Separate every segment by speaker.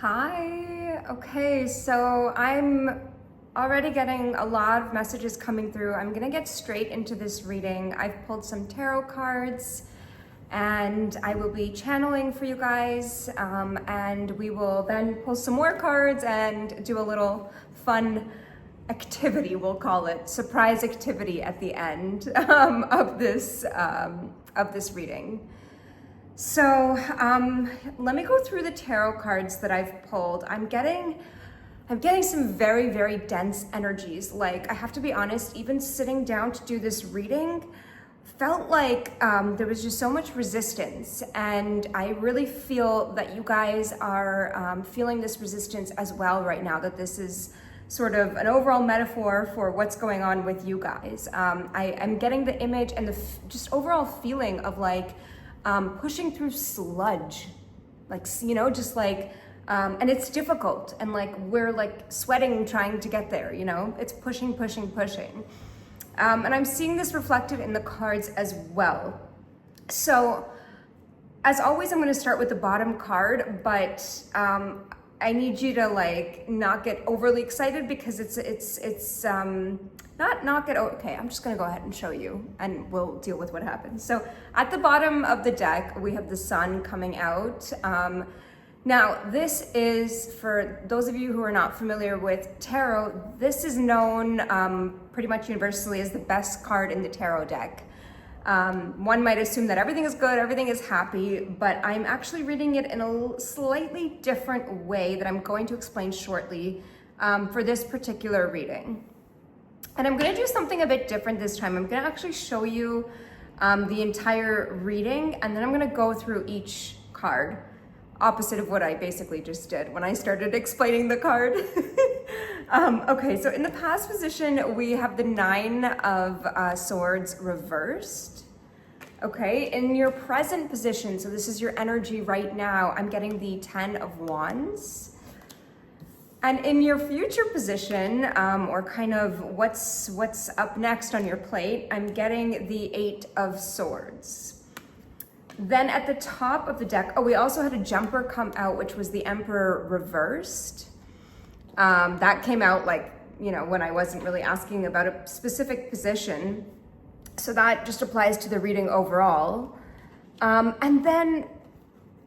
Speaker 1: Hi. Okay, so I'm already getting a lot of messages coming through. I'm gonna get straight into this reading. I've pulled some tarot cards and I will be channeling for you guys, and we will then pull some more cards and do a little fun activity, we'll call it, surprise activity at the end of this reading. So let me go through the tarot cards that I've pulled. I'm getting some very, very dense energies. Like, I have to be honest, even sitting down to do this reading felt like there was just so much resistance. And I really feel that you guys are feeling this resistance as well right now, that this is sort of an overall metaphor for what's going on with you guys. I'm getting the image and the just overall feeling of like, pushing through sludge, like, you know, just like, and it's difficult, and like we're like sweating trying to get there, you know, it's pushing. And I'm seeing this reflected in the cards as well. So as always, I'm going to start with the bottom card, but I need you to like not get overly excited because okay, I'm just gonna go ahead and show you and we'll deal with what happens. So at the bottom of the deck, we have the sun coming out. Now this is, for those of you who are not familiar with tarot, this is known pretty much universally as the best card in the tarot deck. One might assume that everything is good, everything is happy, but I'm actually reading it in a slightly different way that I'm going to explain shortly for this particular reading. And I'm going to do something a bit different this time. I'm going to actually show you the entire reading, and then I'm going to go through each card, opposite of what I basically just did when I started explaining the card. Okay, so in the past position, we have the Nine of Swords reversed. Okay, in your present position, so this is your energy right now, I'm getting the Ten of Wands. And in your future position, or kind of what's up next on your plate, I'm getting the Eight of Swords. Then at the top of the deck, oh, we also had a jumper come out, which was the Emperor reversed. That came out like, you know, when I wasn't really asking about a specific position. So that just applies to the reading overall. And then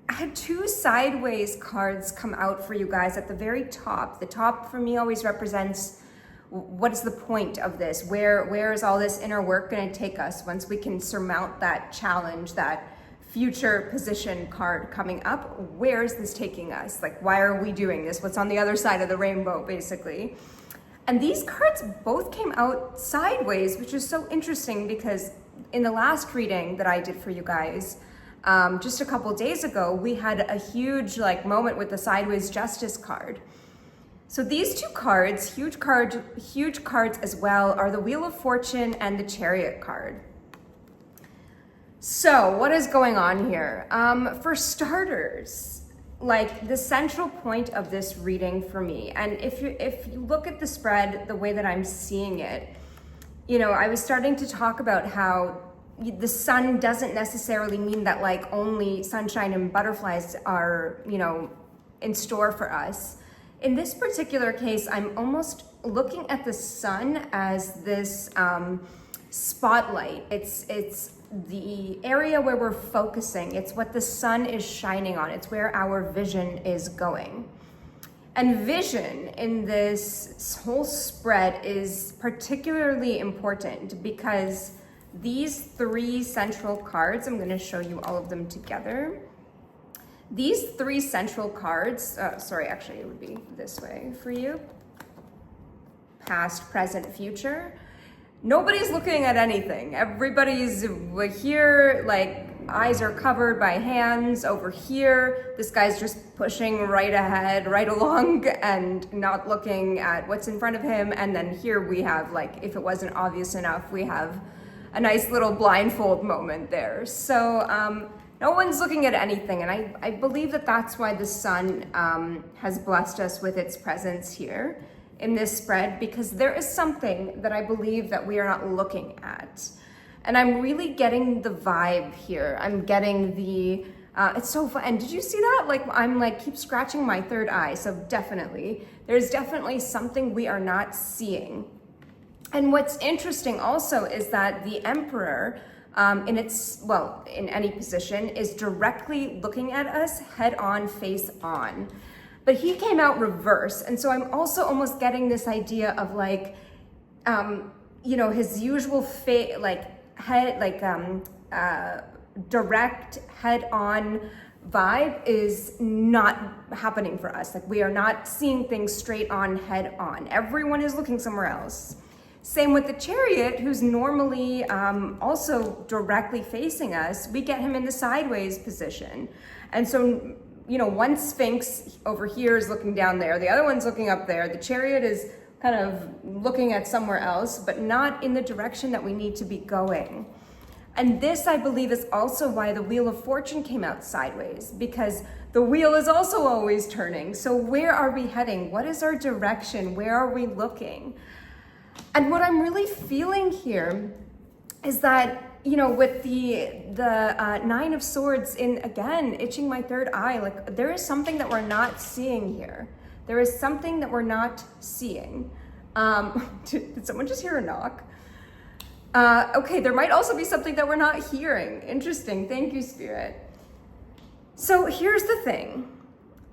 Speaker 1: I had two sideways cards come out for you guys at the very top. The top for me always represents what is the point of this? Where is all this inner work going to take us once we can surmount that challenge, that future position card coming up? Where is this taking us? Like, why are we doing this? What's on the other side of the rainbow, basically? And these cards both came out sideways, which is so interesting because in the last reading that I did for you guys, just a couple days ago, we had a huge like moment with the sideways justice card. So these two cards, huge cards as well, are the Wheel of Fortune and the Chariot card. So what is going on here? For starters, like the central point of this reading for me, and if you look at the spread the way that I'm seeing it, you know, I was starting to talk about how the sun doesn't necessarily mean that like only sunshine and butterflies are, you know, in store for us. In this particular case, I'm almost looking at the sun as this spotlight. It's the area where we're focusing. It's what the sun is shining on. It's where our vision is going. And vision in this whole spread is particularly important because these three central cards, I'm going to show you all of them together. These three central cards, actually it would be this way for you. Past, present, future. Nobody's looking at anything. Everybody's here, like eyes are covered by hands. Over here, this guy's just pushing right ahead, right along, and not looking at what's in front of him. And then here we have, like, if it wasn't obvious enough, we have a nice little blindfold moment there. So no one's looking at anything. And I believe that that's why the sun has blessed us with its presence here in this spread, because there is something that I believe that we are not looking at. And I'm really getting the vibe here. I'm getting the It's so fun. And did you see that? Like, I'm like, keep scratching my third eye. So definitely, there's definitely something we are not seeing. And what's interesting also is that the Emperor, in any position, is directly looking at us head on, face on. But he came out reverse. And so I'm also almost getting this idea of like, his usual direct head-on vibe is not happening for us. Like, we are not seeing things straight on, head on. Everyone is looking somewhere else. Same with the Chariot, who's normally also directly facing us. We get him in the sideways position. And so, one Sphinx over here is looking down there. The other one's looking up there. The Chariot is kind of looking at somewhere else, but not in the direction that we need to be going. And this, I believe, is also why the Wheel of Fortune came out sideways, because the wheel is also always turning. So where are we heading? What is our direction? Where are we looking? And what I'm really feeling here is that, with the Nine of Swords again, itching my third eye, like, there is something that we're not seeing here. There is something that we're not seeing. Did someone just hear a knock? Okay, there might also be something that we're not hearing. Interesting. Thank you, Spirit. So here's the thing.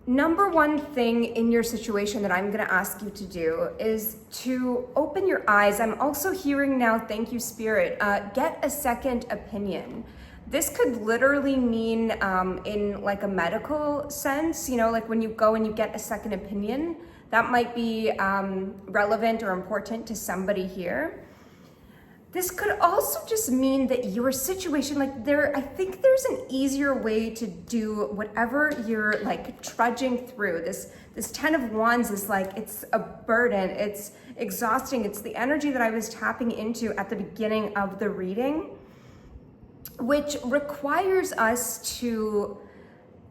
Speaker 1: Number one thing in your situation that I'm going to ask you to do is to open your eyes. I'm also hearing now, thank you, Spirit, get a second opinion. This could literally mean in like a medical sense, like when you go and you get a second opinion, that might be relevant or important to somebody here. This could also just mean that your situation, I think there's an easier way to do whatever you're like trudging through. This 10 of Wands is like, it's a burden, it's exhausting. It's the energy that I was tapping into at the beginning of the reading, which requires us to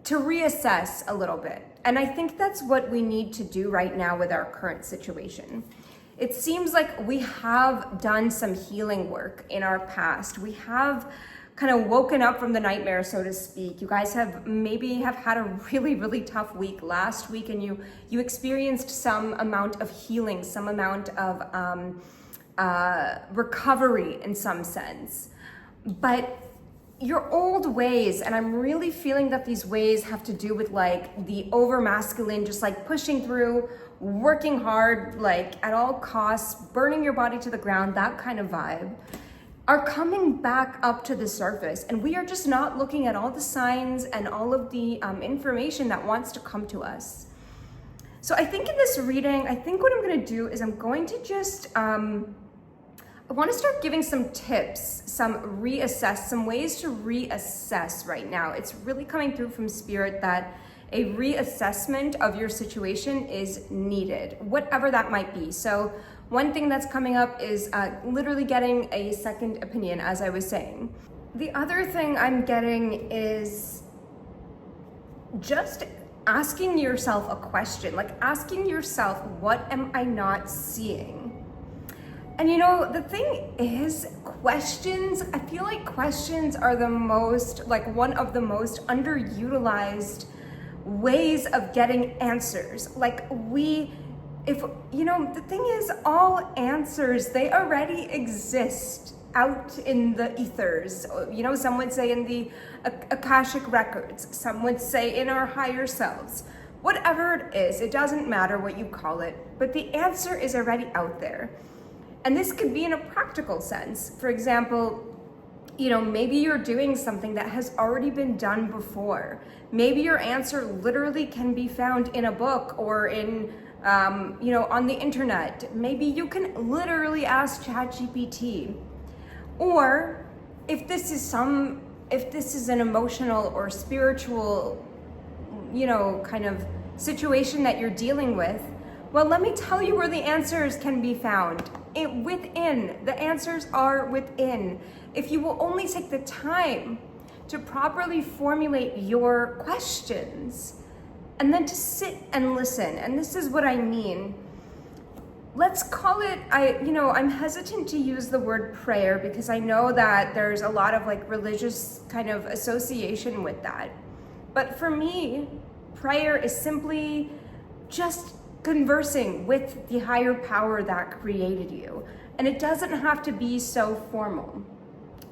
Speaker 1: reassess a little bit. And I think that's what we need to do right now with our current situation. It seems like we have done some healing work in our past. We have kind of woken up from the nightmare, so to speak. You guys have had a really, really tough week last week, and you experienced some amount of healing, some amount of recovery in some sense. But your old ways, and I'm really feeling that these ways have to do with like the over masculine, just like pushing through, working hard, like at all costs, burning your body to the ground, that kind of vibe, are coming back up to the surface. And we are just not looking at all the signs and all of the information that wants to come to us. So I think in this reading, what I'm gonna do is I'm going to just, I want to start giving some tips, some ways to reassess right now. It's really coming through from Spirit that a reassessment of your situation is needed, whatever that might be. So one thing that's coming up is literally getting a second opinion, as I was saying. The other thing I'm getting is just asking yourself a question, like asking yourself, what am I not seeing? And the thing is, questions, I feel like questions are one of the most underutilized ways of getting answers. The thing is, all answers, they already exist out in the ethers. Some would say in the Akashic records, some would say in our higher selves. Whatever it is, it doesn't matter what you call it, but the answer is already out there. And this could be in a practical sense. For example, maybe you're doing something that has already been done before. Maybe your answer literally can be found in a book or in, on the internet. Maybe you can literally ask ChatGPT. Or if this is an emotional or spiritual, kind of situation that you're dealing with, well, let me tell you where the answers can be found. Within. The answers are within. If you will only take the time to properly formulate your questions and then to sit and listen. And this is what I mean. Let's call it, I'm hesitant to use the word prayer because I know that there's a lot of religious kind of association with that. But for me, prayer is simply just conversing with the higher power that created you. And it doesn't have to be so formal.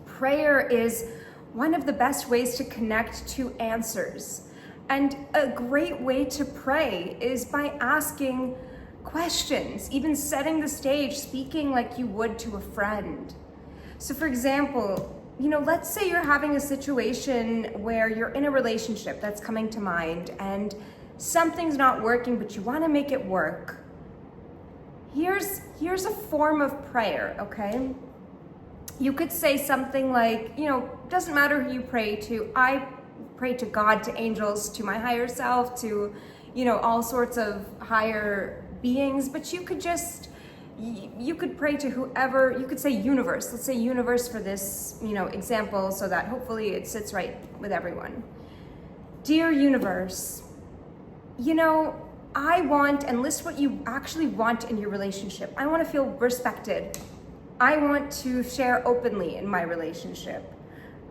Speaker 1: Prayer is one of the best ways to connect to answers. And a great way to pray is by asking questions, even setting the stage, speaking like you would to a friend. So for example, let's say you're having a situation where you're in a relationship that's coming to mind and something's not working, but you want to make it work. Here's a form of prayer, okay? You could say something like, doesn't matter who you pray to. I pray to God, to angels, to my higher self, to, all sorts of higher beings, but you could pray to whoever. You could say universe. Let's say universe for this, example, so that hopefully it sits right with everyone. Dear universe, I want, and list what you actually want in your relationship. I want to feel respected. I want to share openly in my relationship.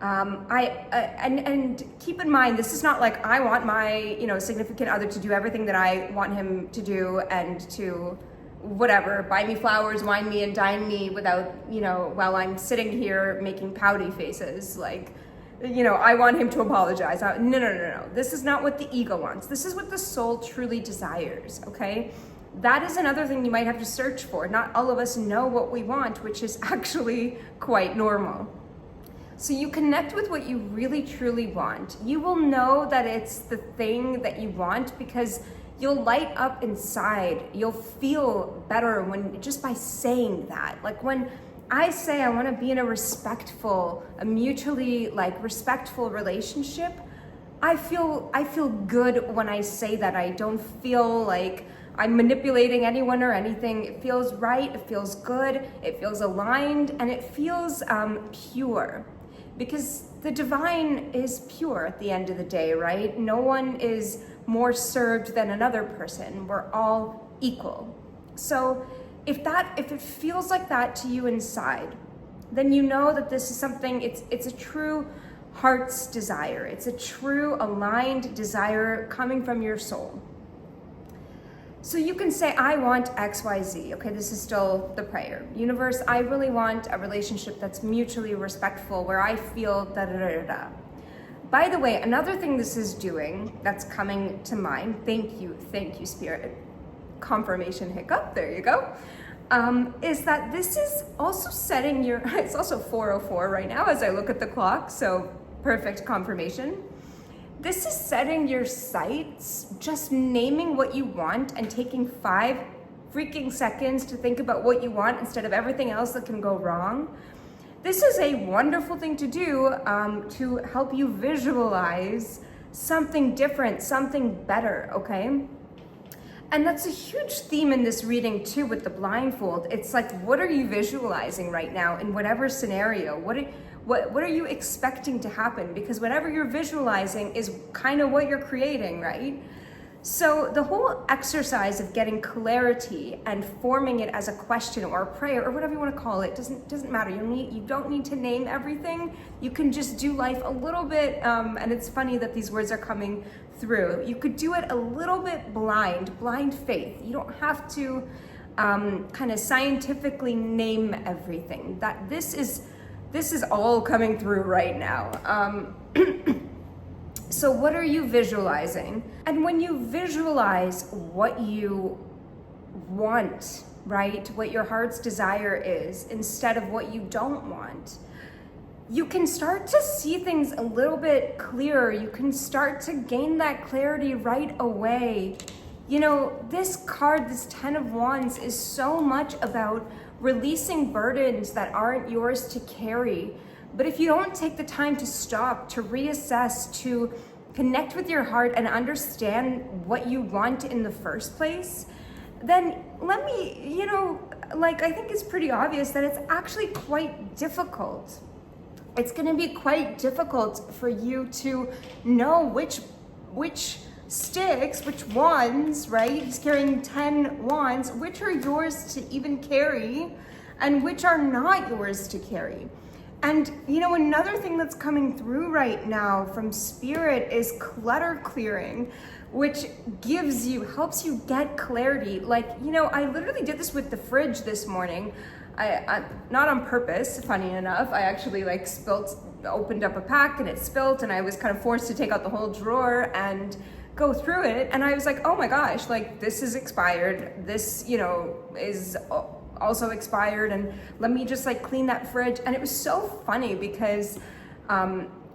Speaker 1: And keep in mind, this is not like I want my, significant other to do everything that I want him to do and to whatever, buy me flowers, wine me and dine me without, while I'm sitting here making pouty faces. Like, I want him to apologize. No. This is not what the ego wants. This is what the soul truly desires, okay? That is another thing you might have to search for. Not all of us know what we want, which is actually quite normal. So you connect with what you really truly want. You will know that it's the thing that you want because you'll light up inside. You'll feel better just by saying that. Like when I say I want to be in a mutually respectful relationship, I feel good when I say that. I don't feel like I'm manipulating anyone or anything. It feels right, it feels good, it feels aligned, and it feels pure. Because the divine is pure at the end of the day, right? No one is more served than another person. We're all equal. So if it feels like that to you inside, then you know that this is something, it's a true heart's desire. It's a true aligned desire coming from your soul. So you can say, I want XYZ. Okay, this is still the prayer. Universe, I really want a relationship that's mutually respectful, where I feel da-da-da-da-da. By the way, another thing this is doing that's coming to mind, thank you, Spirit. Confirmation hiccup, there you go. Is that this is also setting it's also 4:04 right now as I look at the clock, so perfect confirmation. This is setting your sights, just naming what you want and taking 5 freaking seconds to think about what you want instead of everything else that can go wrong. This is a wonderful thing to do to help you visualize something different, something better, okay? And that's a huge theme in this reading too with the blindfold. It's like, what are you visualizing right now in whatever scenario? What are you expecting to happen? Because whatever you're visualizing is kind of what you're creating, right? So the whole exercise of getting clarity and forming it as a question or a prayer or whatever you want to call it doesn't matter. You don't need to name everything. You can just do life a little bit, and it's funny that these words are coming through. You could do it a little bit blind faith. You don't have to kind of scientifically name everything. That this is all coming through right now. So what are you visualizing? And when you visualize what you want, right, what your heart's desire is, instead of what you don't want, you can start to see things a little bit clearer. You can start to gain that clarity right away. You know, this card, this 10 of Wands, is so much about releasing burdens that aren't yours to carry. But if you don't take the time to stop, to reassess, to connect with your heart and understand what you want in the first place, then I think it's pretty obvious that it's actually quite difficult. It's going to be quite difficult for you to know which sticks, which wands, right? He's carrying 10 wands, which are yours to even carry and which are not yours to carry. And you know, another thing that's coming through right now from spirit is clutter clearing, which helps you get clarity. Like, you know, I literally did this with the fridge this morning. I not on purpose, funny enough. I actually like opened up a pack and it spilt, and I was kind of forced to take out the whole drawer and go through it. And I was like, oh my gosh, like this is expired. This, you know, is also expired, and let me just like clean that fridge. And it was so funny because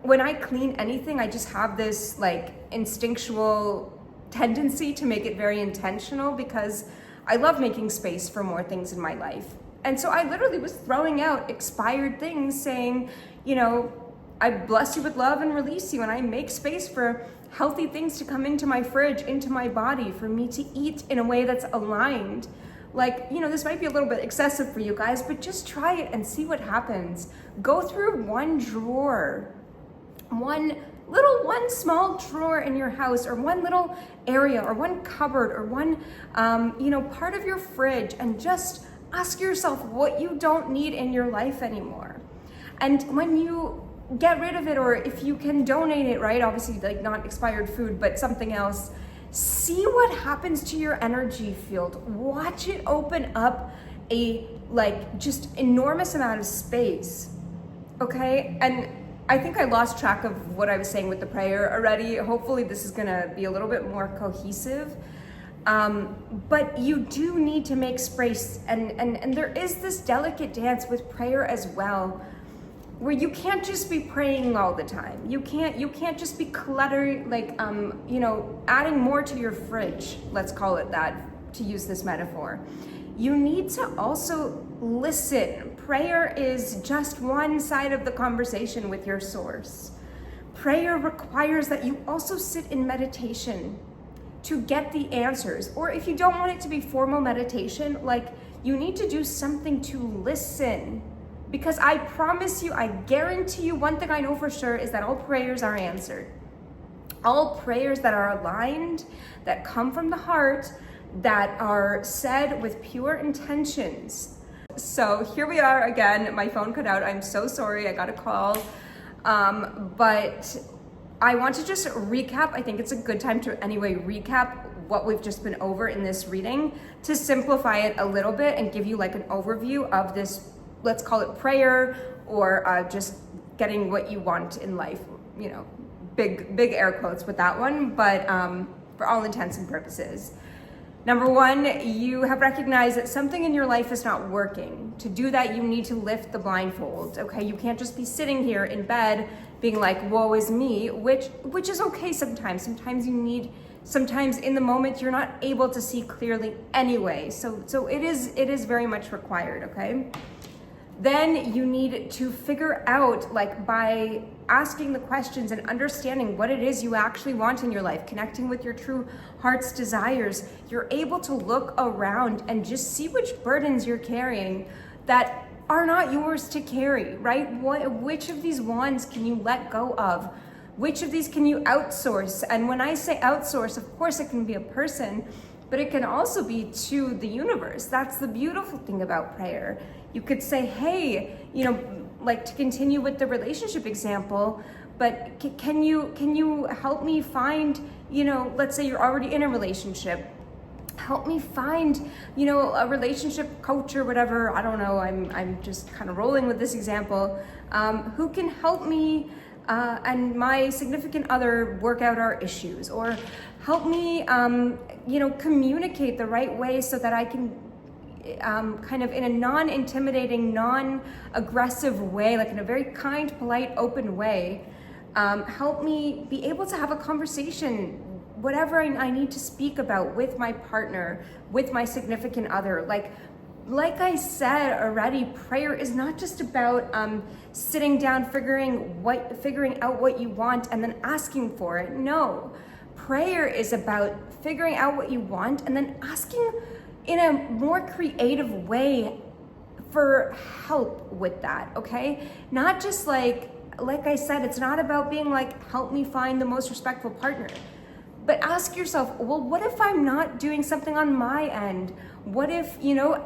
Speaker 1: when I clean anything, I just have this like instinctual tendency to make it very intentional, because I love making space for more things in my life. And so I literally was throwing out expired things saying, you know, I bless you with love and release you, and I make space for healthy things to come into my fridge, into my body, for me to eat in a way that's aligned. Like, you know, this might be a little bit excessive for you guys, but just try it and see what happens. Go through one drawer, one small drawer in your house, or one little area, or one cupboard, or one, you know, part of your fridge, and just ask yourself what you don't need in your life anymore. And when you get rid of it, or if you can donate it, right? Obviously, like not expired food, but something else. See what happens to your energy field. Watch it open up a like just enormous amount of space. Okay? And I think I lost track of what I was saying with the prayer already. Hopefully this is gonna be a little bit more cohesive. But you do need to make space, and there is this delicate dance with prayer as well, where you can't just be praying all the time. You can't just be cluttering, like, you know, adding more to your fridge, let's call it that, to use this metaphor. You need to also listen. Prayer is just one side of the conversation with your source. Prayer requires that you also sit in meditation to get the answers. Or if you don't want it to be formal meditation, like, you need to do something to listen. Because I promise you, I guarantee you, one thing I know for sure is that all prayers are answered. All prayers that are aligned, that come from the heart, that are said with pure intentions. So here we are again. My phone cut out. I'm so sorry. I got a call. But I want to just recap. I think it's a good time to anyway recap what we've just been over in this reading, to simplify it a little bit and give you like an overview of this, let's call it prayer, or just getting what you want in life, you know, big air quotes with that one, but for all intents and purposes. Number one, you have recognized that something in your life is not working. To do that, you need to lift the blindfold, okay? You can't just be sitting here in bed being like, woe is me, which is okay sometimes. Sometimes in the moment, you're not able to see clearly anyway. So it is very much required, okay? Then you need to figure out, like, by asking the questions and understanding what it is you actually want in your life, connecting with your true heart's desires, you're able to look around and just see which burdens you're carrying that are not yours to carry, right? Which of these wands can you let go of? Which of these can you outsource? And when I say outsource, of course it can be a person, but it can also be to the universe. That's the beautiful thing about prayer. You could say, hey, you know, like, to continue with the relationship example, but can you help me find, you know, let's say you're already in a relationship, help me find, you know, a relationship coach or whatever. I don't know, I'm just kind of rolling with this example, who can help me and my significant other work out our issues, or help me, you know, communicate the right way so that I can kind of in a non-intimidating, non-aggressive way, like in a very kind, polite, open way, help me be able to have a conversation, whatever I need to speak about with my partner, with my significant other. Like I said already, prayer is not just about sitting down, figuring out what you want and then asking for it. No, prayer is about figuring out what you want and then asking in a more creative way for help with that, okay? Not just like I said, it's not about being like, help me find the most respectful partner. But ask yourself, well, what if I'm not doing something on my end? What if,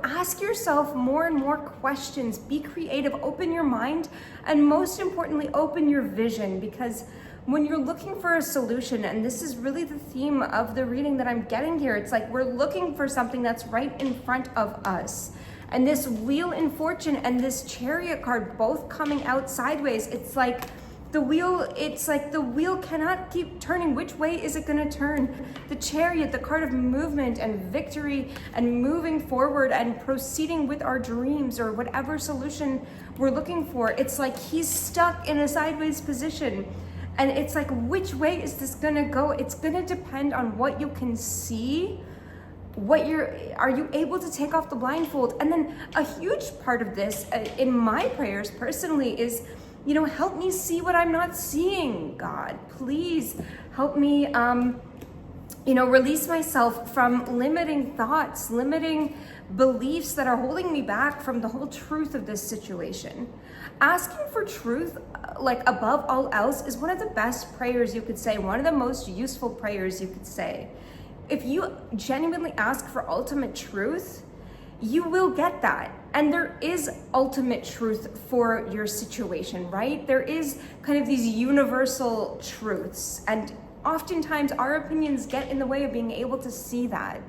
Speaker 1: ask yourself more and more questions. Be creative, open your mind, and most importantly, open your vision, because when you're looking for a solution, and this is really the theme of the reading that I'm getting here, it's like we're looking for something that's right in front of us. And this Wheel in Fortune and this Chariot card both coming out sideways, it's like the wheel cannot keep turning. Which way is it going to turn? The Chariot, the card of movement and victory and moving forward and proceeding with our dreams or whatever solution we're looking for. It's like he's stuck in a sideways position. And it's like, which way is this going to go? It's going to depend on what you can see. Are you able to take off the blindfold? And then a huge part of this in my prayers personally is, help me see what I'm not seeing, God. Please help me, release myself from limiting thoughts, limiting beliefs that are holding me back from the whole truth of this situation. Asking for truth, like above all else, is one of the best prayers you could say, one of the most useful prayers you could say. If you genuinely ask for ultimate truth, you will get that. And there is ultimate truth for your situation, right? There is kind of these universal truths. And oftentimes our opinions get in the way of being able to see that.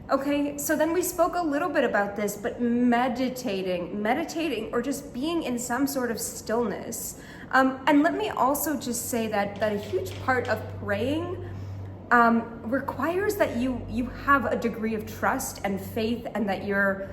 Speaker 1: Okay, so then we spoke a little bit about this, but meditating or just being in some sort of stillness. And let me also just say that a huge part of praying requires that you have a degree of trust and faith, and that you're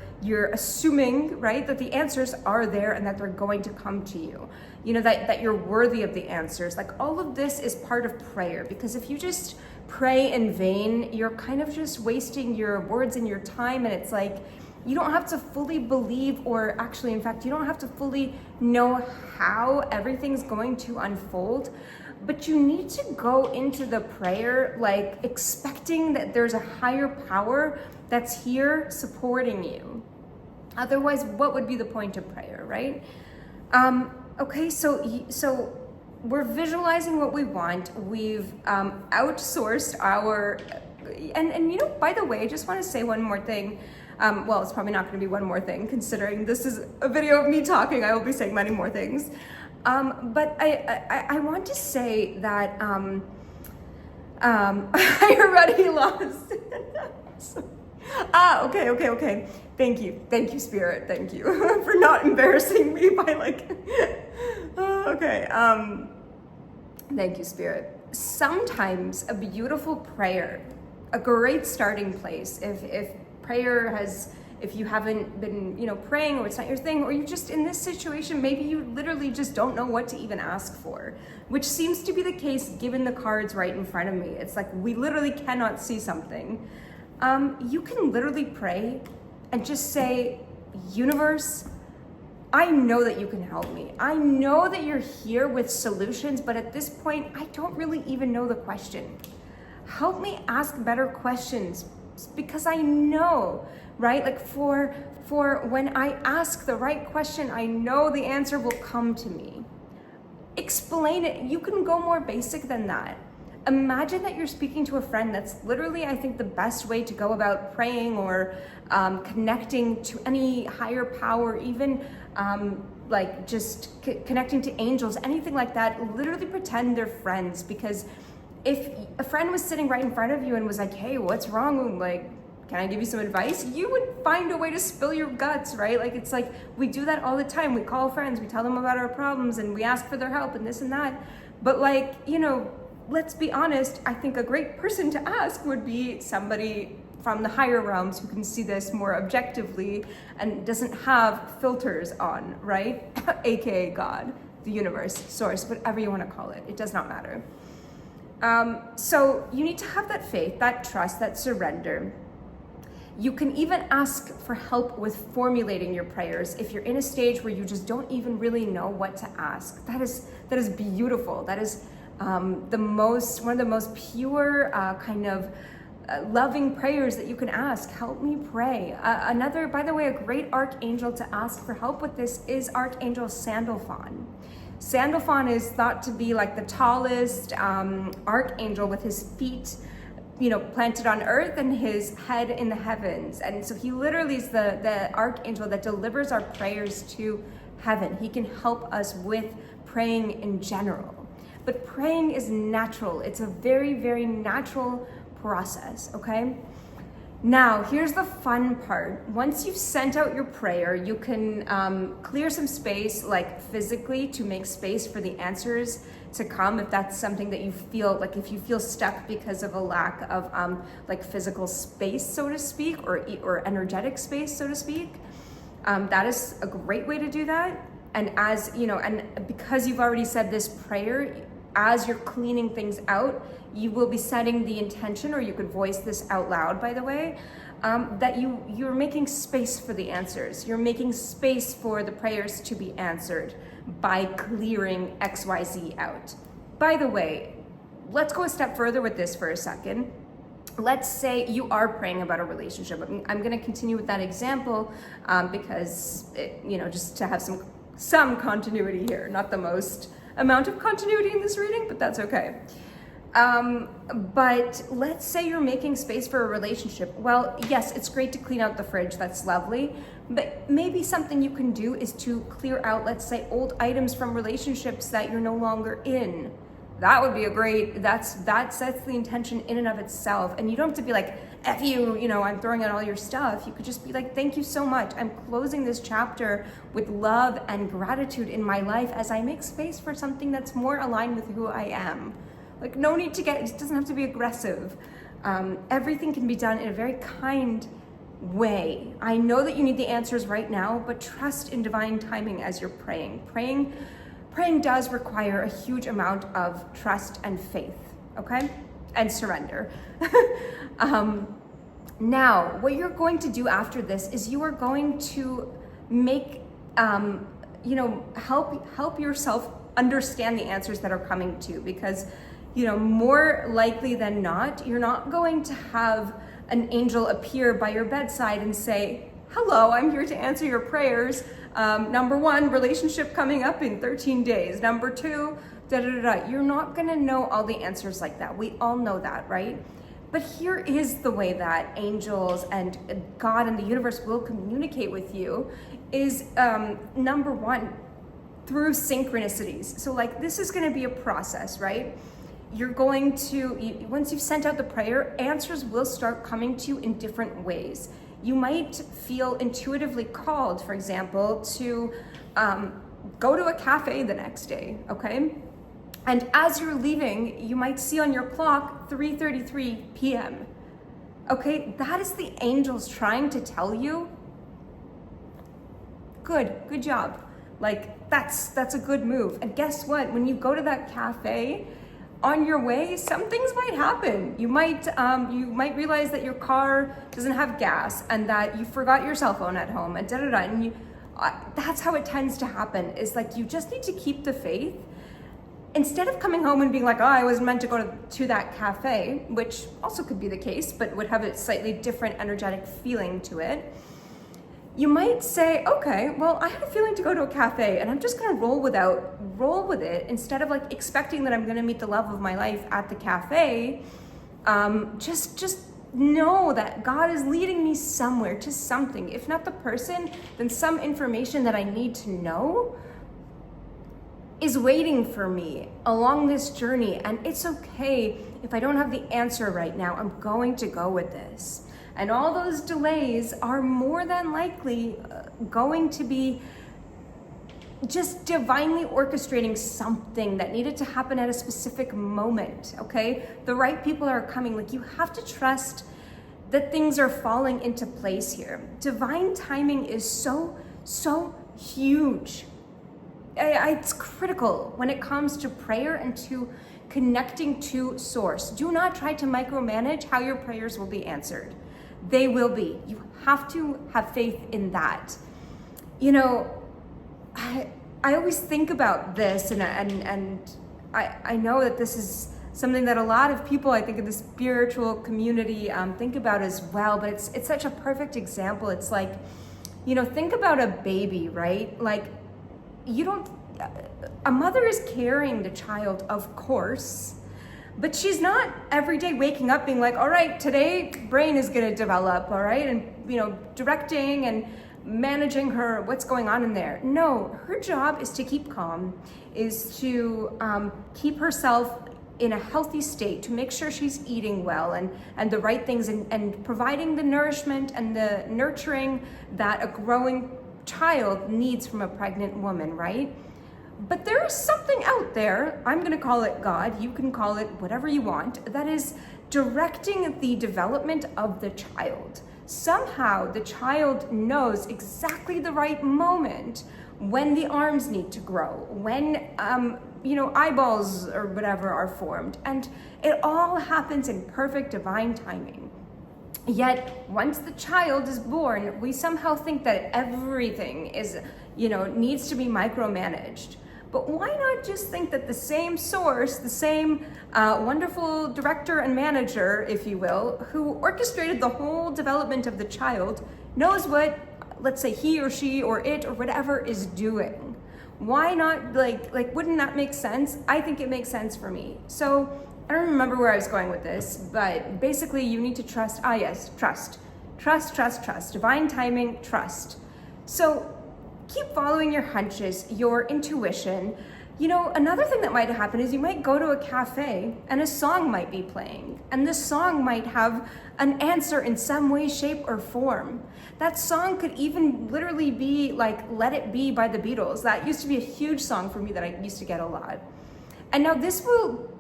Speaker 1: assuming, right, that the answers are there and that they're going to come to you. That you're worthy of the answers. Like, all of this is part of prayer, because if you just pray in vain, you're kind of just wasting your words and your time, and it's like you don't have to fully believe, or actually, in fact, you don't have to fully know how everything's going to unfold. But you need to go into the prayer like expecting that there's a higher power that's here supporting you. Otherwise, what would be the point of prayer, right? Okay, so we're visualizing what we want. We've outsourced our, and by the way, I just want to say one more thing. Well, it's probably not going to be one more thing, considering this is a video of me talking. I will be saying many more things. But I want to say that I already lost. Okay. Thank you, Spirit. Thank you for not embarrassing me by okay. Thank you, Spirit. Sometimes a beautiful prayer, a great starting place. If prayer if you haven't been, praying, or it's not your thing, or you just in this situation, maybe you literally just don't know what to even ask for, which seems to be the case given the cards right in front of me. It's like we literally cannot see something. You can literally pray and just say, universe, I know that you can help me. I know that you're here with solutions, but at this point, I don't really even know the question. Help me ask better questions, because I know, right? Like for when I ask the right question, I know the answer will come to me. Explain it. You can go more basic than that. Imagine that you're speaking to a friend. That's literally, I think, the best way to go about praying or connecting to any higher power, even like just connecting to angels, anything like that. Literally pretend they're friends, because if a friend was sitting right in front of you and was like, hey, what's wrong? Like, can I give you some advice? You would find a way to spill your guts, right? Like, it's like, we do that all the time. We call friends, we tell them about our problems, and we ask for their help and this and that. But like, let's be honest, I think a great person to ask would be somebody from the higher realms who can see this more objectively and doesn't have filters on, right? AKA God, the universe, source, whatever you want to call it. It does not matter. So you need to have that faith, that trust, that surrender. You can even ask for help with formulating your prayers if you're in a stage where you just don't even really know what to ask. That is beautiful. That is one of the most pure kind of loving prayers that you can ask. Help me pray. By the way, a great archangel to ask for help with this is Archangel Sandalphon. Sandalphon is thought to be like the tallest archangel with his feet, you know, planted on earth and his head in the heavens. And so he literally is the archangel that delivers our prayers to heaven. He can help us with praying in general. But praying is natural. It's a very, very natural process, okay? Now, here's the fun part. Once you've sent out your prayer, you can clear some space, like physically, to make space for the answers to come, if that's something that you feel, like if you feel stuck because of a lack of like physical space, so to speak, or energetic space, so to speak. That is a great way to do that. And as you know, and because you've already said this prayer, as you're cleaning things out, you will be setting the intention, or you could voice this out loud, by the way, that you're making space for the answers. You're making space for the prayers to be answered by clearing XYZ out. By the way, let's go a step further with this for a second. Let's say you are praying about a relationship. I'm going to continue with that example because, you know, just to have some continuity here, not the most amount of continuity in this reading, but that's okay. But let's say you're making space for a relationship. Well, yes, it's great to clean out the fridge. That's lovely. But maybe something you can do is to clear out, let's say, old items from relationships that you're no longer in. That would be a great, that sets the intention in and of itself. And you don't have to be like, F you, you know, I'm throwing out all your stuff. You could just be like, thank you so much. I'm closing this chapter with love and gratitude in my life as I make space for something that's more aligned with who I am. Like, no need to it doesn't have to be aggressive. Everything can be done in a very kind way. I know that you need the answers right now, but trust in divine timing as you're praying. Praying does require a huge amount of trust and faith, okay? And surrender. Now, what you're going to do after this is you are going to make, you know, help yourself understand the answers that are coming to you, because, you know, more likely than not, you're not going to have an angel appear by your bedside and say, hello, I'm here to answer your prayers. Number one, relationship coming up in 13 days. Number two, da-da-da-da. You're not gonna know all the answers like that. We all know that, right? But here is the way that angels and God and the universe will communicate with you is, number one, through synchronicities. So like, this is gonna be a process, right? You're going to, once you've sent out the prayer, answers will start coming to you in different ways. You might feel intuitively called, for example, to go to a cafe the next day, okay? And as you're leaving, you might see on your clock 3:33 p.m. Okay, that is the angels trying to tell you, good job. Like, that's a good move. And guess what? When you go to that cafe, on your way, some things might happen. You might realize that your car doesn't have gas and that you forgot your cell phone at home and da-da-da. And that's how it tends to happen, is like, you just need to keep the faith. Instead of coming home and being like, oh, I wasn't meant to go to that cafe, which also could be the case, but would have a slightly different energetic feeling to it. You might say, okay, well, I had a feeling to go to a cafe and I'm just gonna roll with it instead of like expecting that I'm gonna meet the love of my life at the cafe. Just know that God is leading me somewhere to something. If not the person, then some information that I need to know is waiting for me along this journey. And it's okay if I don't have the answer right now. I'm going to go with this. And all those delays are more than likely going to be just divinely orchestrating something that needed to happen at a specific moment, okay? The right people are coming. Like, you have to trust that things are falling into place here. Divine timing is so huge. It's critical when it comes to prayer and to connecting to source. Do not try to micromanage how your prayers will be answered. They will be. You have to have faith in that. You know, I always think about this, and I know that this is something that a lot of people, I think, in the spiritual community think about as well, but it's such a perfect example. It's like, you know, think about a baby, right? Like, you don't, a mother is carrying the child, of course, but she's not every day waking up being like, all right, today brain is going to develop, all right, and directing and managing what's going on in there. No, her job is to keep calm, is to keep herself in a healthy state, to make sure she's eating well and the right things, and providing the nourishment and the nurturing that a growing child needs from a pregnant woman, right? But there is something out there, I'm going to call it God, you can call it whatever you want, that is directing the development of the child. Somehow the child knows exactly the right moment when the arms need to grow, when eyeballs or whatever are formed, and it all happens in perfect divine timing. Yet once the child is born, we somehow think that everything is, needs to be micromanaged. But why not just think that the same source, the same wonderful director and manager, if you will, who orchestrated the whole development of the child, knows what, let's say, he or she or it or whatever is doing? Why not, wouldn't that make sense? I think it makes sense for me. So I don't remember where I was going with this, but basically you need to trust. Trust. Divine timing, trust. So keep following your hunches, your intuition. Another thing that might happen is you might go to a cafe and a song might be playing, and this song might have an answer in some way, shape, or form. That song could even literally be like Let It Be by the Beatles. That used to be a huge song for me that I used to get a lot. And now this will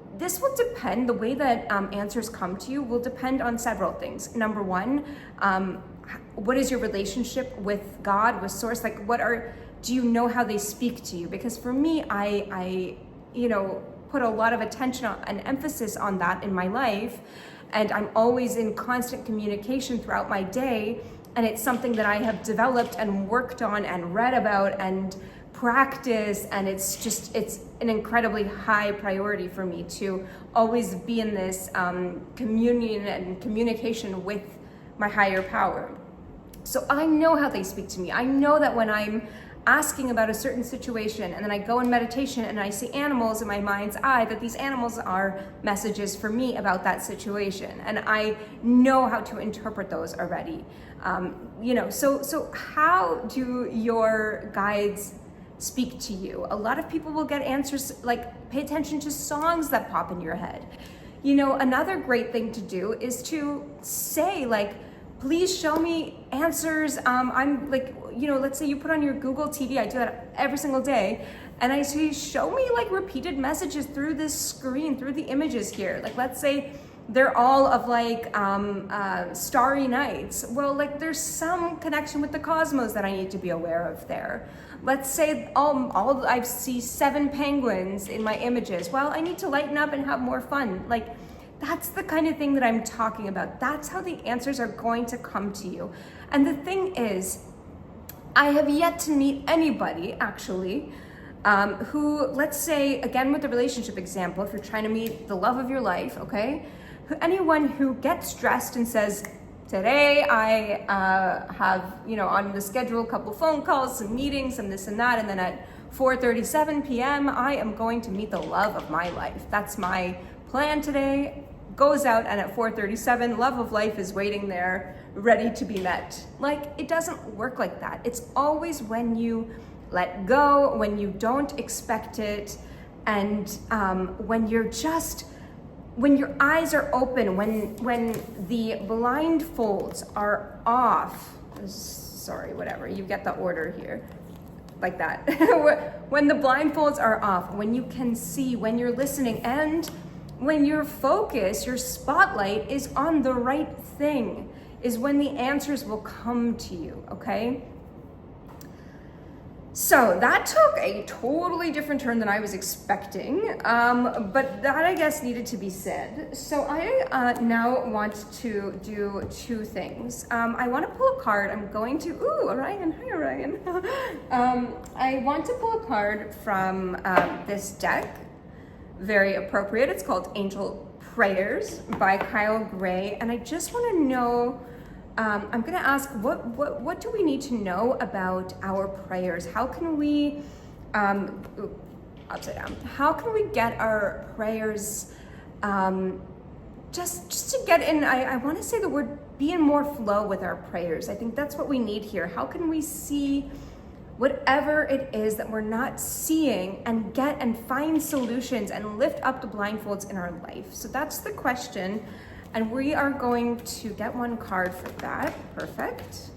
Speaker 1: depend, the way that answers come to you will depend on several things. Number one, what is your relationship with God, with Source? Do you know how they speak to you? Because for me, I put a lot of attention and emphasis on that in my life, and I'm always in constant communication throughout my day, and it's something that I have developed and worked on and read about and practice, and it's an incredibly high priority for me to always be in this communion and communication with my higher power. So I know how they speak to me. I know that when I'm asking about a certain situation and then I go in meditation and I see animals in my mind's eye, that these animals are messages for me about that situation, and I know how to interpret those already. So how do your guides speak to you? A lot of people will get answers, pay attention to songs that pop in your head. Another great thing to do is to say, please show me answers. Let's say you put on your Google TV, I do that every single day, and I say, show me repeated messages through this screen, through the images here. Let's say they're all of starry nights. Well, there's some connection with the cosmos that I need to be aware of there. Let's say I see 7 penguins in my images. Well, I need to lighten up and have more fun. That's the kind of thing that I'm talking about. That's how the answers are going to come to you. And the thing is, I have yet to meet anybody, actually, who, let's say, again with the relationship example, if you're trying to meet the love of your life, okay? Anyone who gets dressed and says, today I have, on the schedule, a couple phone calls, some meetings, and this and that, and then at 4:37 p.m., I am going to meet the love of my life. That's my plan today. Goes out, and at 4:37, love of life is waiting there, ready to be met. It doesn't work like that. It's always when you let go, when you don't expect it, and when your eyes are open, when the blindfolds are off. Sorry, whatever, you get the order here. Like that. When the blindfolds are off, when you can see, when you're listening, and when your focus, your spotlight is on the right thing, is when the answers will come to you, okay? So that took a totally different turn than I was expecting, but that, I guess, needed to be said. So I now want to do 2 things. I want to pull a card. I'm going to, Orion, hi Orion. I want to pull a card from this deck. Very appropriate. It's called Angel Prayers by Kyle Gray, and I just want to know, I'm going to ask, what do we need to know about our prayers? How can we upside down. How can we get our prayers, just to get in, I want to say the word, be in more flow with our prayers. I think that's what we need here. How can we see whatever it is that we're not seeing and get and find solutions and lift up the blindfolds in our life? So that's the question. And we are going to get one card for that. Perfect.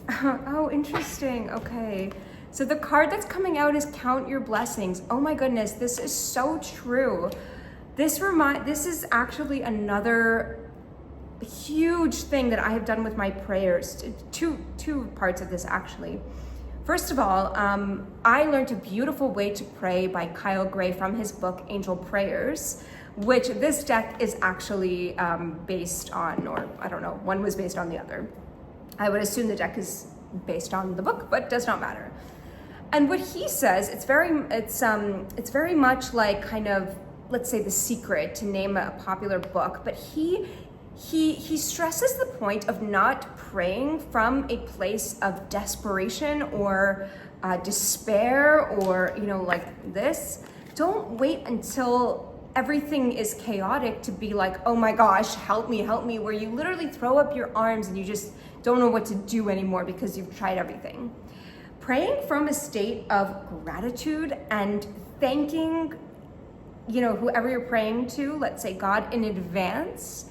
Speaker 1: Oh, interesting. Okay. So the card that's coming out is Count Your Blessings. Oh my goodness, this is so true. This is actually another huge thing that I have done with my prayers. Two parts of this actually. First of all, I learned a beautiful way to pray by Kyle Gray from his book, Angel Prayers, which this deck is actually based on, or I don't know, one was based on the other. I would assume the deck is based on the book, but does not matter. And what he says, it's very much like kind of, let's say, The Secret, to name a popular book, but he stresses the point of not praying from a place of desperation or despair, or, you know, like this. Don't wait until everything is chaotic to be like, oh my gosh, help me, where you literally throw up your arms and you just don't know what to do anymore because you've tried everything. Praying from a state of gratitude and thanking, you know, whoever you're praying to, let's say God, in advance,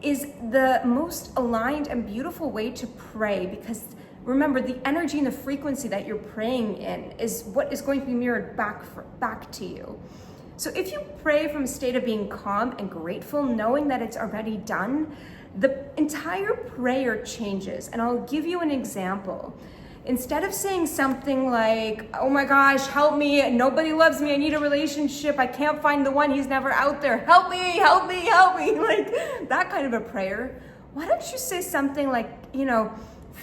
Speaker 1: is the most aligned and beautiful way to pray, because remember, the energy and the frequency that you're praying in is what is going to be mirrored back to you. So if you pray from a state of being calm and grateful, knowing that it's already done, the entire prayer changes. And I'll give you an example. Instead of saying something like, oh my gosh, help me, nobody loves me, I need a relationship, I can't find the one, he's never out there, help me, like that kind of a prayer, why don't you say something like, you know,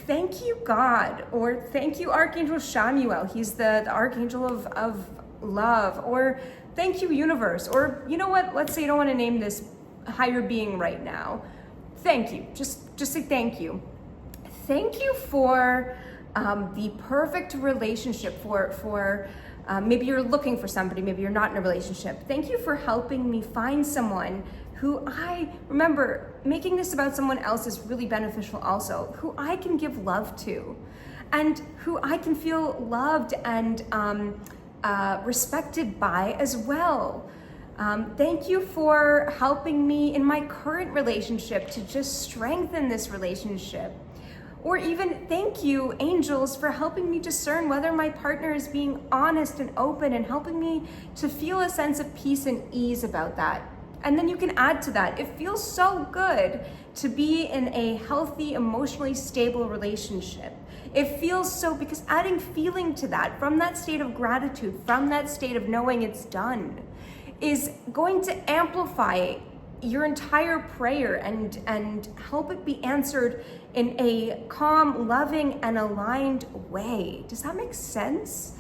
Speaker 1: thank you, God, or thank you, Archangel Shamuel, he's the archangel of love, or thank you, universe, or you know what, let's say you don't want to name this higher being right now. Thank you, just say thank you. Thank you for the perfect relationship, for maybe you're looking for somebody, maybe you're not in a relationship. Thank you for helping me find someone who remember, making this about someone else is really beneficial also, who I can give love to, and who I can feel loved and respected by as well. Thank you for helping me in my current relationship to just strengthen this relationship. Or even thank you, angels, for helping me discern whether my partner is being honest and open and helping me to feel a sense of peace and ease about that. And then you can add to that, it feels so good to be in a healthy, emotionally stable relationship. It feels so, because adding feeling to that, from that state of gratitude, from that state of knowing it's done, is going to amplify your entire prayer and help it be answered in a calm, loving, and aligned way. Does that make sense?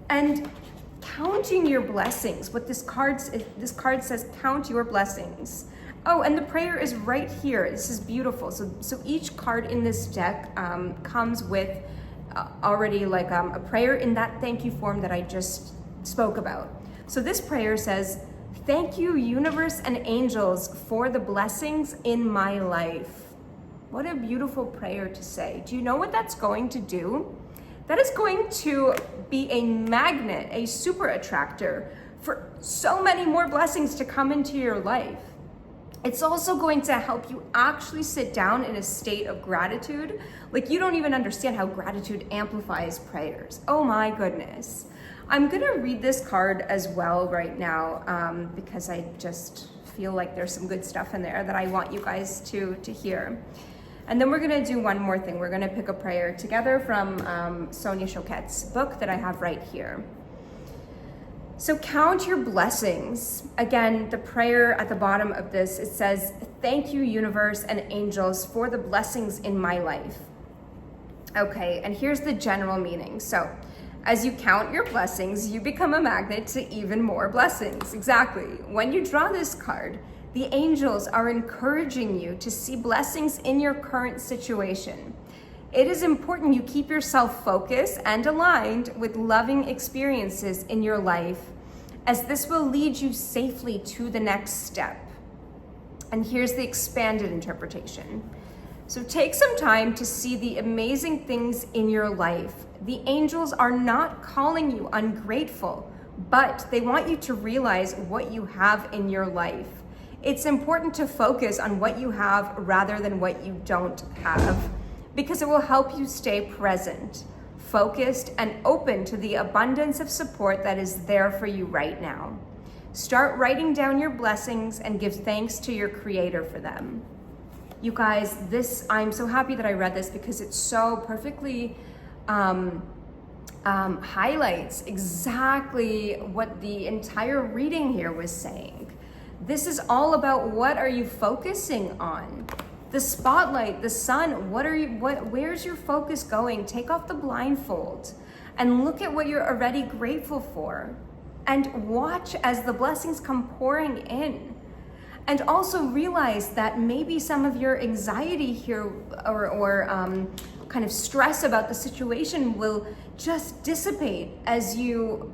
Speaker 1: And counting your blessings, what this card says, count your blessings. Oh, and the prayer is right here. This is beautiful. So each card in this deck comes with already like a prayer in that thank you form that I just spoke about. So this prayer says, thank you, universe and angels, for the blessings in my life. What a beautiful prayer to say. Do you know what that's going to do? That is going to be a magnet, a super attractor for so many more blessings to come into your life. It's also going to help you actually sit down in a state of gratitude. Like, you don't even understand how gratitude amplifies prayers. Oh my goodness. I'm gonna read this card as well right now because I just feel like there's some good stuff in there that I want you guys to hear. And then we're gonna do one more thing. We're gonna pick a prayer together from Sonia Choquette's book that I have right here. So count your blessings. Again, the prayer at the bottom of this, it says, thank you, universe and angels, for the blessings in my life. Okay, and here's the general meaning. So, as you count your blessings, you become a magnet to even more blessings. Exactly. When you draw this card, the angels are encouraging you to see blessings in your current situation. It is important you keep yourself focused and aligned with loving experiences in your life as this will lead you safely to the next step. And here's the expanded interpretation. So take some time to see the amazing things in your life. The angels are not calling you ungrateful, but they want you to realize what you have in your life. It's important to focus on what you have rather than what you don't have, because it will help you stay present, focused, and open to the abundance of support that is there for you right now. Start writing down your blessings and give thanks to your Creator for them. You guys, I'm so happy that I read this because it so perfectly highlights exactly what the entire reading here was saying. This is all about, what are you focusing on? The spotlight, the sun, where's your focus going? Take off the blindfold and look at what you're already grateful for, and watch as the blessings come pouring in. And also realize that maybe some of your anxiety here or kind of stress about the situation will just dissipate as you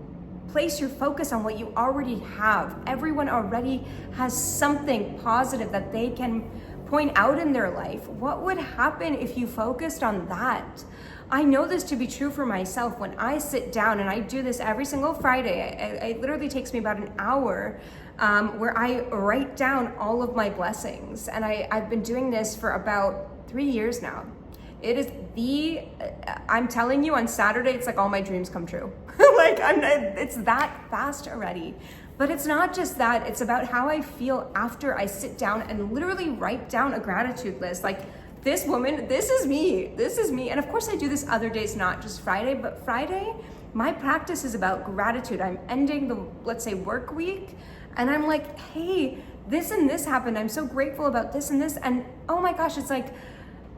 Speaker 1: place your focus on what you already have. Everyone already has something positive that they can point out in their life. What would happen if you focused on that? I know this to be true for myself. When I sit down, and I do this every single Friday, it literally takes me about an hour, where I write down all of my blessings. And I've been doing this for about 3 years now. It is I'm telling you, on Saturday, it's like all my dreams come true. It's that fast already. But it's not just that, it's about how I feel after I sit down and literally write down a gratitude list. Like, this woman, this is me. And of course I do this other days, not just Friday, but Friday, my practice is about gratitude. I'm ending the, let's say, work week, and I'm like, hey, this and this happened. I'm so grateful about this and this. And oh my gosh, it's like,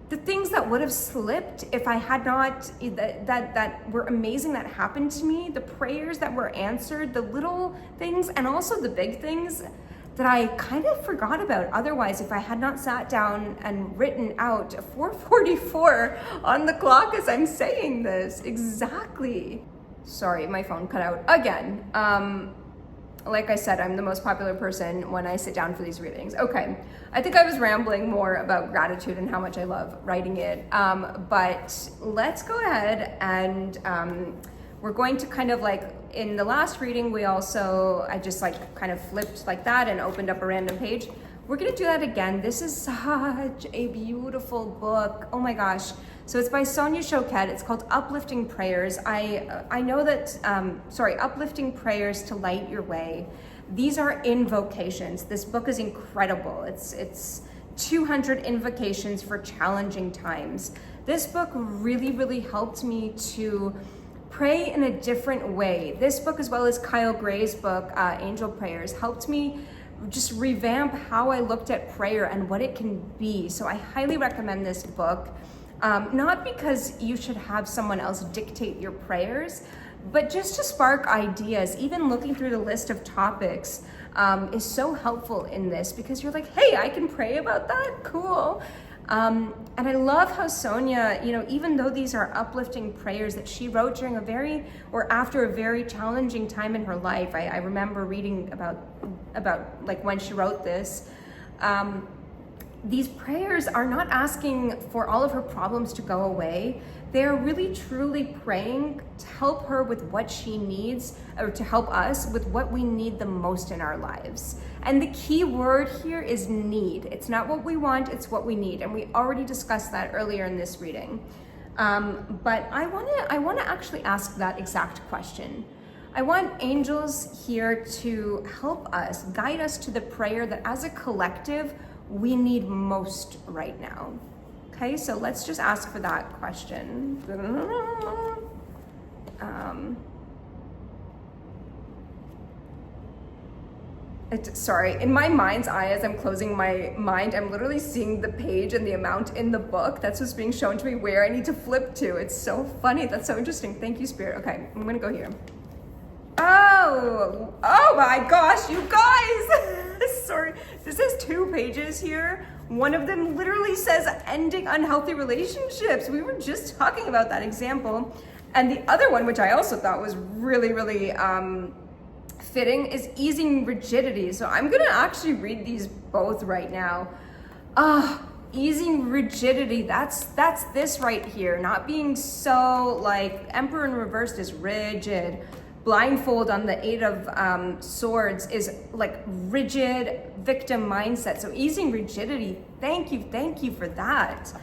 Speaker 1: the things that would have slipped if I had not, that were amazing that happened to me, the prayers that were answered, the little things, and also the big things that I kind of forgot about otherwise if I had not sat down and written out 4:44 on the clock as I'm saying this. Exactly. Sorry, my phone cut out again. Like I said, I'm the most popular person when I sit down for these readings. Okay, I think I was rambling more about gratitude and how much I love writing it. But let's go ahead and we're going to kind of like, in the last reading, I just like kind of flipped like that and opened up a random page. We're gonna do that again. This is such a beautiful book. Oh my gosh. So it's by Sonia Choquette. It's called Uplifting Prayers. I know that, Uplifting Prayers to Light Your Way. These are invocations. This book is incredible. It's 200 invocations for challenging times. This book really, really helped me to pray in a different way. This book, as well as Kyle Gray's book, Angel Prayers, helped me just revamp how I looked at prayer and what it can be. So I highly recommend this book. Not because you should have someone else dictate your prayers, but just to spark ideas. Even looking through the list of topics is so helpful in this, because you're like, hey, I can pray about that? Cool. And I love how Sonia, even though these are uplifting prayers that she wrote during after a very challenging time in her life. I remember reading about like when she wrote this. These prayers are not asking for all of her problems to go away. They are really truly praying to help her with what she needs, or to help us with what we need the most in our lives. And the key word here is need. It's not what we want, it's what we need. And we already discussed that earlier in this reading. But I wanna actually ask that exact question. I want angels here to help us, guide us to the prayer that as a collective, we need most right now. Okay, so let's just ask for that question. Sorry, in my mind's eye, as I'm closing my mind, I'm literally seeing the page and the amount in the book. That's what's being shown to me where I need to flip to. It's so funny. That's so interesting. Thank you, Spirit. Okay, I'm gonna go here. Oh my gosh, you guys. Sorry, this has 2 pages here. One of them literally says ending unhealthy relationships. We were just talking about that example. And the other one, which I also thought was really, really fitting is easing rigidity. So I'm gonna actually read these both right now. Easing rigidity, that's this right here. Not being so like, Emperor in reversed is rigid. Blindfold on the Eight of Swords is like rigid victim mindset. So easing rigidity, thank you for that.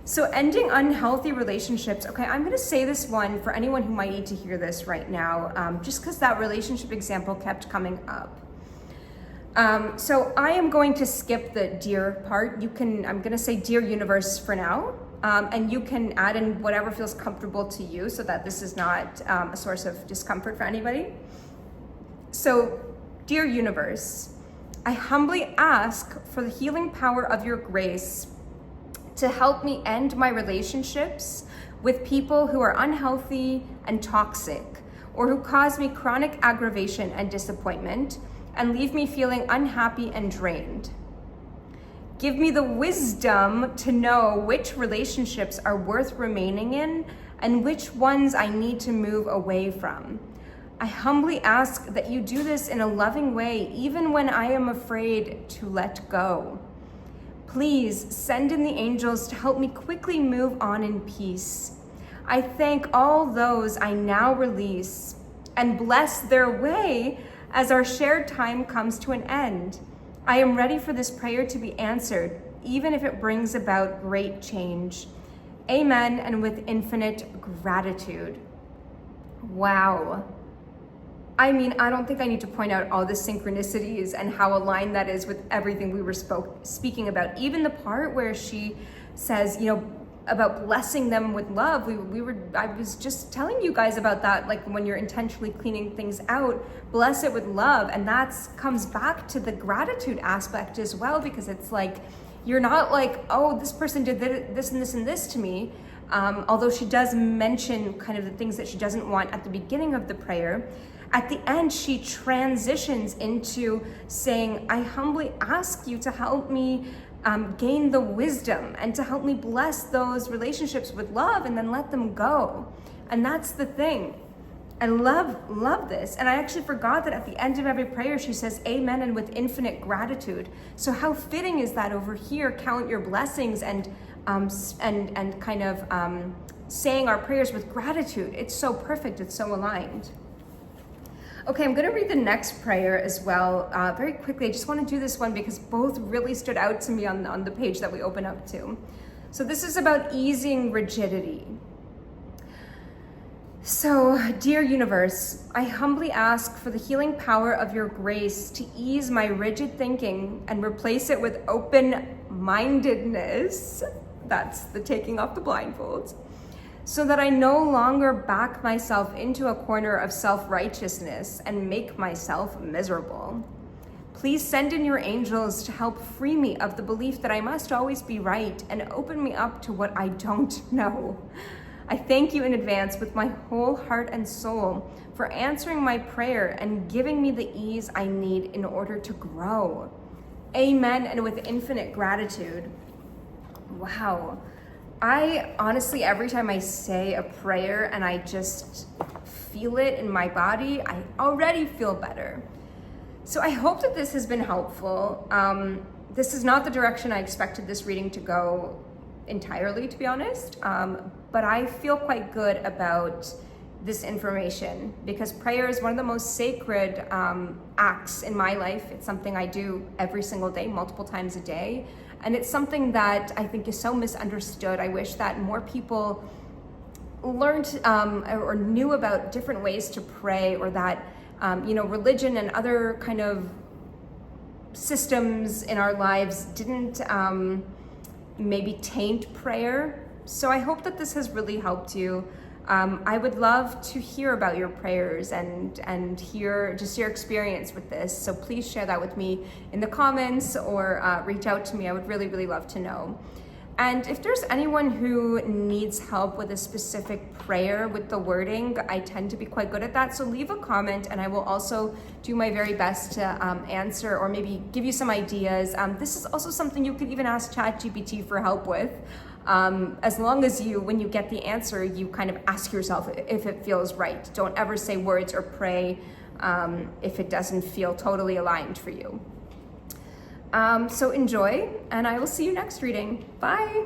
Speaker 1: So ending unhealthy relationships. Okay, I'm gonna say this one for anyone who might need to hear this right now, just because that relationship example kept coming up. So I am going to skip the dear part. I'm gonna say dear universe for now. And you can add in whatever feels comfortable to you so that this is not a source of discomfort for anybody. So, dear universe, I humbly ask for the healing power of your grace to help me end my relationships with people who are unhealthy and toxic, or who cause me chronic aggravation and disappointment and leave me feeling unhappy and drained. Give me the wisdom to know which relationships are worth remaining in and which ones I need to move away from. I humbly ask that you do this in a loving way, even when I am afraid to let go. Please send in the angels to help me quickly move on in peace. I thank all those I now release and bless their way as our shared time comes to an end. I am ready for this prayer to be answered, even if it brings about great change. Amen, and with infinite gratitude. Wow. I mean, I don't think I need to point out all the synchronicities and how aligned that is with everything we were speaking about. Even the part where she says, about blessing them with love. I was just telling you guys about that, like when you're intentionally cleaning things out, bless it with love. And that comes back to the gratitude aspect as well, because it's like, you're not like, oh, this person did this and this and this to me. Although she does mention kind of the things that she doesn't want at the beginning of the prayer. At the end, she transitions into saying, I humbly ask you to help me gain the wisdom and to help me bless those relationships with love and then let them go. And that's the thing. I love this. And I actually forgot that at the end of every prayer, she says, amen, and with infinite gratitude. So how fitting is that over here? Count your blessings and kind of saying our prayers with gratitude. It's so perfect. It's so aligned. Okay, I'm gonna read the next prayer as well very quickly. I just wanna do this one because both really stood out to me on the page that we open up to. So this is about easing rigidity. So, dear universe, I humbly ask for the healing power of your grace to ease my rigid thinking and replace it with open-mindedness. That's the taking off the blindfolds. So that I no longer back myself into a corner of self-righteousness and make myself miserable. Please send in your angels to help free me of the belief that I must always be right and open me up to what I don't know. I thank you in advance with my whole heart and soul for answering my prayer and giving me the ease I need in order to grow. Amen, and with infinite gratitude. Wow. I honestly, every time I say a prayer and I just feel it in my body, I already feel better. So I hope that this has been helpful. This is not the direction I expected this reading to go entirely, to be honest, but I feel quite good about this information because prayer is one of the most sacred acts in my life. It's something I do every single day, multiple times a day. And it's something that I think is so misunderstood. I wish that more people learned or knew about different ways to pray, or that, religion and other kind of systems in our lives didn't maybe taint prayer. So I hope that this has really helped you. I would love to hear about your prayers and hear just your experience with this. So please share that with me in the comments or reach out to me. I would really, really love to know. And if there's anyone who needs help with a specific prayer with the wording, I tend to be quite good at that. So leave a comment and I will also do my very best to answer or maybe give you some ideas. This is also something you could even ask ChatGPT for help with. As long as when you get the answer, you kind of ask yourself if it feels right. Don't ever say words or pray if it doesn't feel totally aligned for you. So enjoy, and I will see you next reading. Bye.